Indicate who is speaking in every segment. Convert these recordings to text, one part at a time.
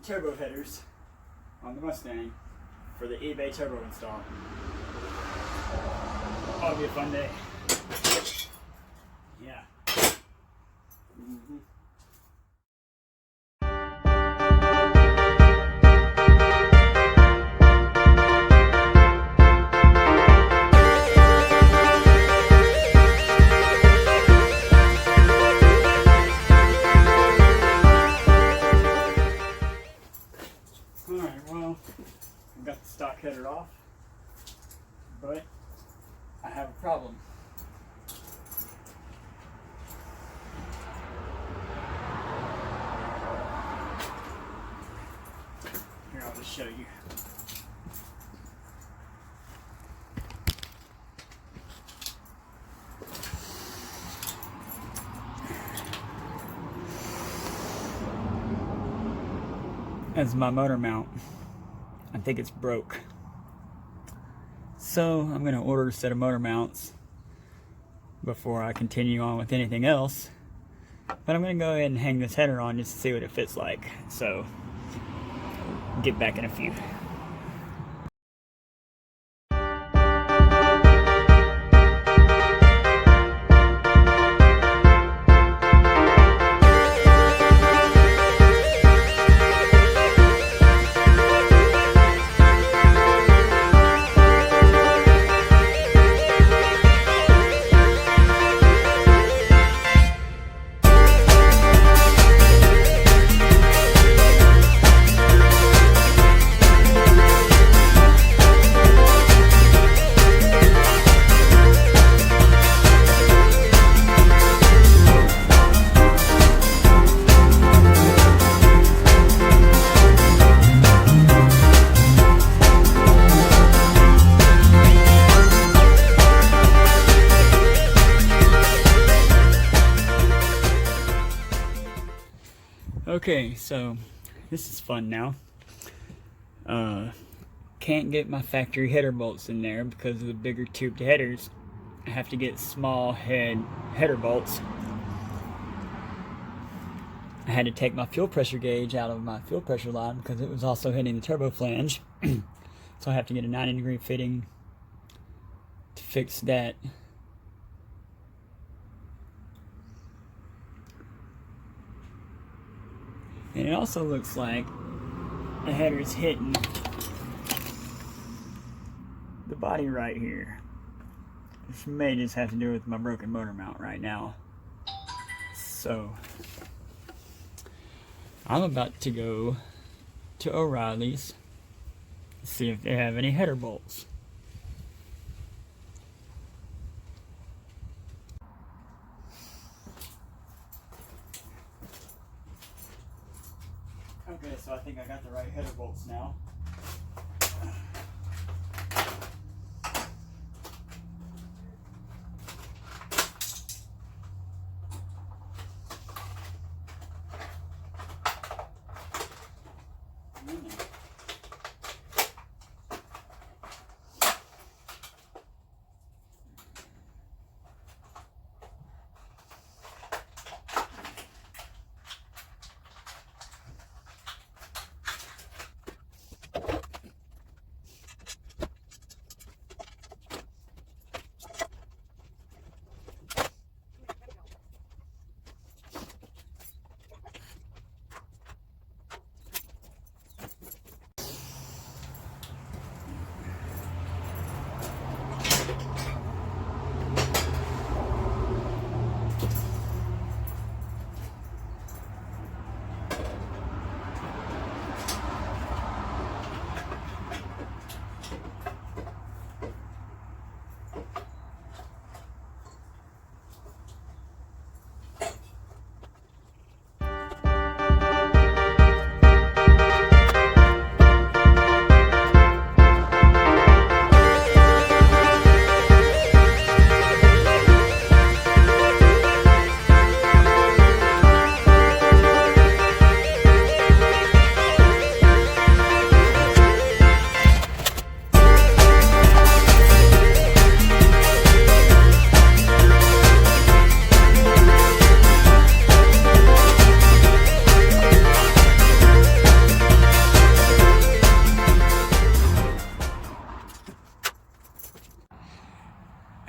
Speaker 1: turbo headers on the Mustang for the eBay turbo install. That'll be a fun day. Yeah. Alright, well, I've got the stock header off, but I have a problem. Here, I'll just show you. That's my motor mount. I think it's broke. So I'm going to order a set of motor mounts before I continue on with anything else. But I'm going to go ahead and hang this header on just to see what it fits like. So, get back in a few. Okay, so this is fun now. Can't get my factory header bolts in there because of the bigger tubed headers. I have to get small header bolts. I had to take my fuel pressure gauge out of my fuel pressure line because it was also hitting the turbo flange. So I have to get a 90-degree fitting to fix that. And it also looks like the header is hitting the body right here. This may just have to do with my broken motor mount right now. So, I'm about to go to O'Reilly's to see if they have any header bolts. Okay, so I think I got the right header bolts now.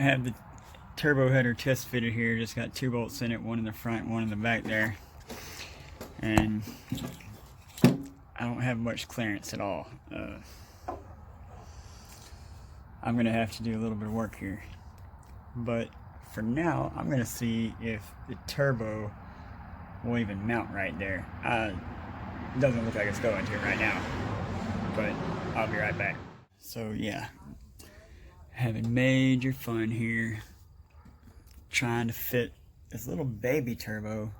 Speaker 1: have the turbo header test fitted here. Just got 2 bolts in it, one in the front, one in the back there. And I don't have much clearance at all. I'm gonna have to do a little bit of work here. But for now, I'm gonna see if the turbo will even mount right there. It doesn't look like it's going to right now, but I'll be right back. So yeah, having major fun here, trying to fit this little baby turbo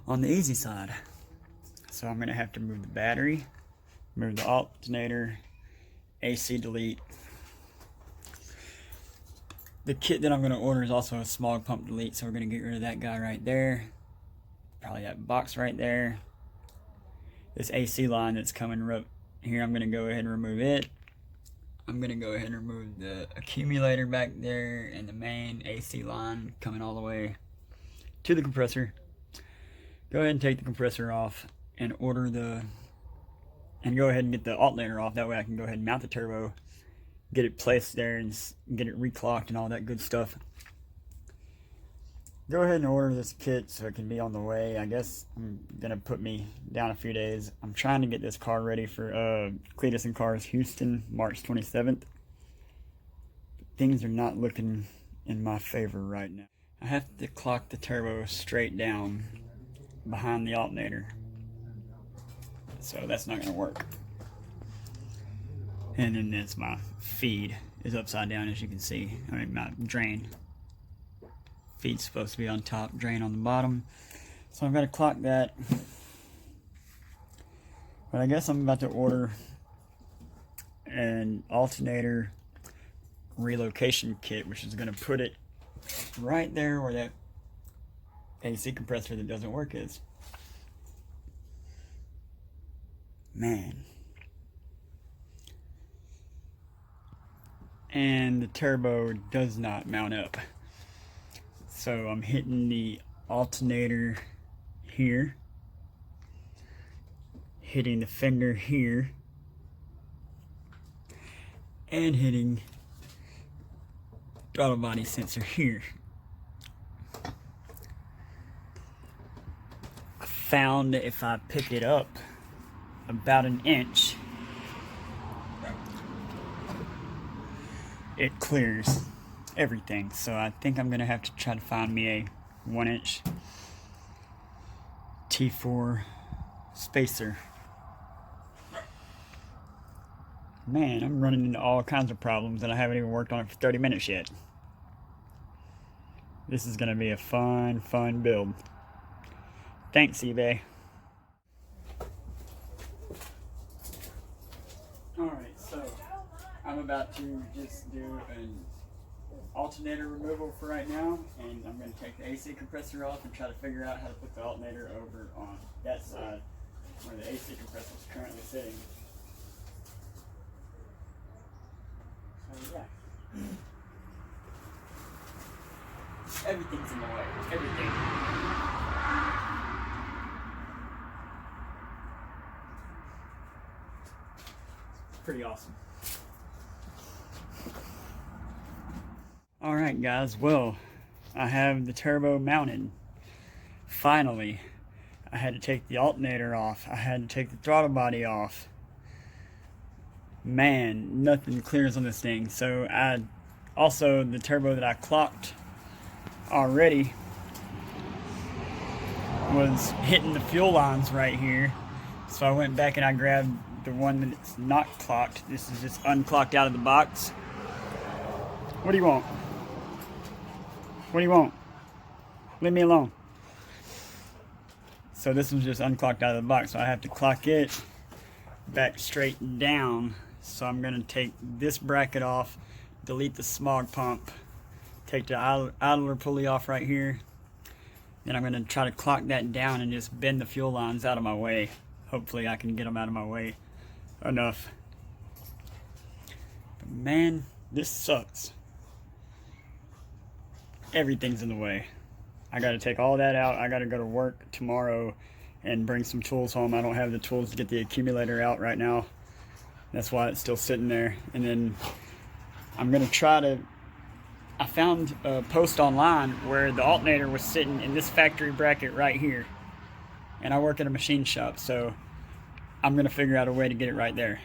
Speaker 1: on the easy side. So I'm gonna have to move the battery, move the alternator, AC delete. The kit that I'm gonna order is also a smog pump delete, so we're gonna get rid of that guy right there. Probably that box right there. This AC line that's coming right here, I'm gonna go ahead and remove it. I'm gonna go ahead and remove the accumulator back there and the main AC line coming all the way to the compressor. Go ahead and take the compressor off and go ahead and get the alternator off. That way I can go ahead and mount the turbo, get it placed there and get it reclocked and all that good stuff. Go ahead and order this kit so it can be on the way. I guess I'm gonna put me down a few days. I'm trying to get this car ready for Cletus and Cars Houston, March 27th. Things are not looking in my favor right now. I have to clock the turbo straight down behind the alternator, so that's not gonna work. And then that's my feed is upside down, as you can see. I mean, my drain. Feed's supposed to be on top, drain on the bottom. So I've got to clock that. But I guess I'm about to order an alternator relocation kit, which is going to put it right there where that AC compressor that doesn't work is. Man. And the turbo does not mount up. So I'm hitting the alternator here, hitting the fender here, and hitting throttle body sensor here. I found that if I pick it up about an inch, it clears everything. So I think I'm gonna have to try to find me a 1-inch T4 spacer. Man, I'm running into all kinds of problems and I haven't even worked on it for 30 minutes yet. This is gonna be a fun build. Thanks, eBay. Alright, so I'm about to just do an alternator removal for right now, and I'm going to take the AC compressor off and try to figure out how to put the alternator over on that side where the AC compressor is currently sitting. So yeah, everything's in the way. Everything. Pretty awesome. Alright guys, well, I have the turbo mounted. Finally. I had to take the alternator off. I had to take the throttle body off. Man, nothing clears on this thing. So also the turbo that I clocked already was hitting the fuel lines right here. So I went back and I grabbed the one that's not clocked. This is just unclocked out of the box. What do you want? What do you want? Leave me alone. So this one's just unclocked out of the box, so I have to clock it back straight down. So I'm gonna take this bracket off, delete the smog pump, take the idler pulley off right here. Then I'm gonna try to clock that down and just bend the fuel lines out of my way. Hopefully I can get them out of my way enough. But man, this sucks. Everything's in the way. I gotta take all that out. I gotta go to work tomorrow and bring some tools home. I don't have the tools to get the accumulator out right now. That's why it's still sitting there. And then I'm gonna try to I found a post online where the alternator was sitting in this factory bracket right here. And I work at a machine shop, so I'm gonna figure out a way to get it right there.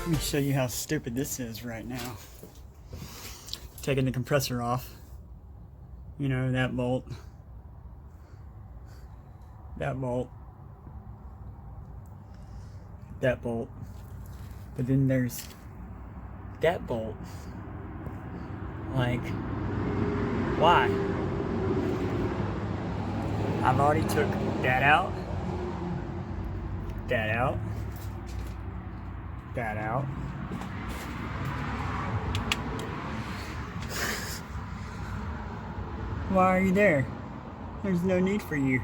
Speaker 1: Let me show you how stupid this is right now. Taking the compressor off. You know, that bolt. That bolt. That bolt. But then there's that bolt. Like, why? I've already took that out. That out. That out. Why are you there? There's no need for you.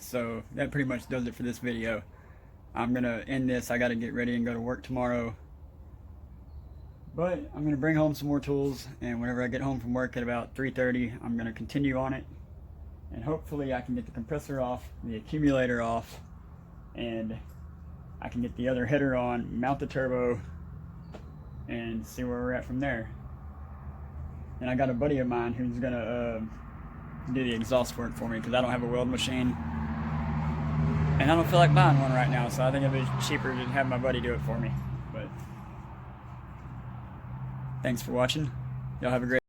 Speaker 1: So that pretty much does it for this video. I'm gonna end this. I gotta get ready and go to work tomorrow. But I'm gonna bring home some more tools, and whenever I get home from work at about 3:30, I'm gonna continue on it. And hopefully I can get the compressor off, the accumulator off, and I can get the other header on, mount the turbo, and see where we're at from there. And I got a buddy of mine who's gonna do the exhaust work for me, because I don't have a weld machine. And I don't feel like buying one right now, so I think it'd be cheaper to have my buddy do it for me. But thanks for watching. Y'all have a great